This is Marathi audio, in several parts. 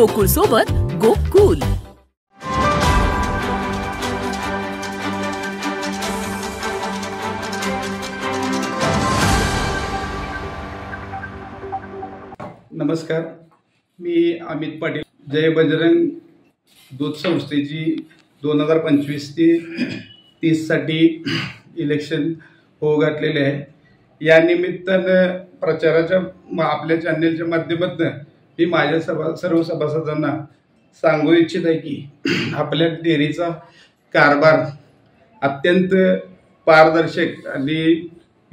गोकुळ सोबत गोकुल। नमस्कार, मी अमित पाटील। जय बजरंग दूध संस्थेची 2025 ते 30 साठी इलेक्शन हो घातलेले आहे। या निमित्तानं प्रचाराच्या आपल्या चॅनलच्या माध्यमातून मी माझ्या सर्व सभासदांना सांगू इच्छित आहे की आपल्या डेअरीचा कारभार अत्यंत पारदर्शक आणि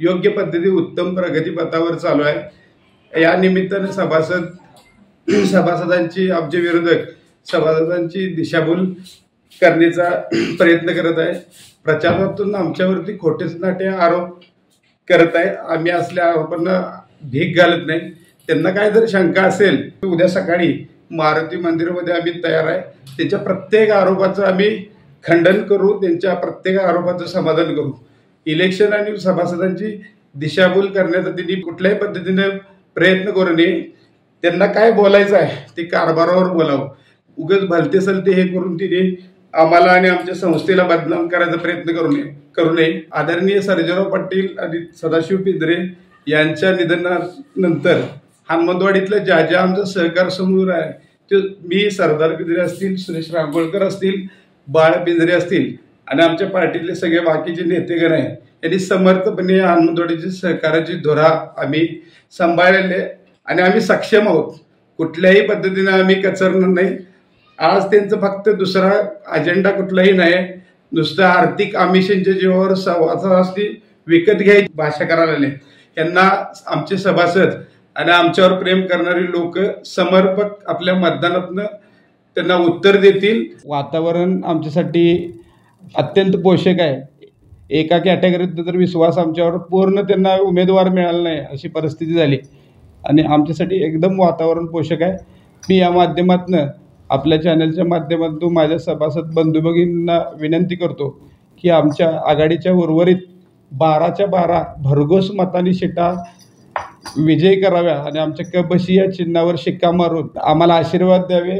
योग्य पद्धती उत्तम प्रगतीपथावर चालू आहे। या निमित्तानं सभासदांची आमचे विरोधक सभासदांची दिशाभूल करण्याचा प्रयत्न करत आहे। प्रचारातून आमच्यावरती खोटेनाटे आरोप करत आहे। आम्ही असल्या आरोपांना भीक घालत नाही। त्यांना काय जर शंका असेल तर उद्या सकाळी मारुती मंदिरामध्ये आम्ही तयार आहे। त्यांच्या प्रत्येक आरोपाचं आम्ही खंडन करू, त्यांच्या प्रत्येक आरोपाचं समाधान करू। इलेक्शन आणि सभासदांची दिशाभूल करण्याचा त्यांनी कुठल्याही पद्धतीने प्रयत्न करू नये। त्यांना काय बोलायचं आहे ते कारभारावर बोलावं। उगाच भलते सलते हे करून तिने आम्हाला आणि आमच्या संस्थेला बदनाम करायचा प्रयत्न करू नये। आदरणीय सर्जेराव पाटील आणि सदाशिव पिंजरे यांच्या निधनानंतर हनुमंतवाडीतल्या ज्या आमचा सहकार समूह आहे ते मी सरदार पिंजरे असतील, सुरेश रांगोळकर असतील, बाळ पिंजरे असतील आणि आमच्या पार्टीतले सगळे बाकीचे नेतेगण आहे यांनी समर्थपणे हनुमंतवाडीची सहकाराची धोरा आम्ही सांभाळलेले आणि आम्ही सक्षम आहोत। कुठल्याही पद्धतीने आम्ही कचरणार नाही। आज त्यांचं फक्त दुसरा अजेंडा कुठलाही नाही, नुसतं आर्थिक आमिषांच्या जीवावर सभासदांनी विकत घ्यायची भाषा करायला यांना आमचे सभासद आणि आमच्यावर प्रेम करणारी लोक समर्पक आपल्या मतदानातून त्यांना उत्तर देतील। वातावरण आमच्यासाठी अत्यंत पोषक आहे। एका कॅटेगरीत तर विश्वास आमच्यावर पूर्ण त्यांना उमेदवार मिळाला नाही अशी परिस्थिती झाली आणि आमच्यासाठी एकदम वातावरण पोषक आहे। मी या माध्यमातून आपल्या चॅनलच्या माध्यमातून माझ्या सभासद बंधू भगिनींना विनंती करतो की आमच्या आघाडीच्या उर्वरित 12च्या 12 भरघोस मतांनी सीटा विजयी कराव्या आणि आमच्या कबशी या चिन्हावर शिक्का मारून आम्हाला आशीर्वाद द्यावे।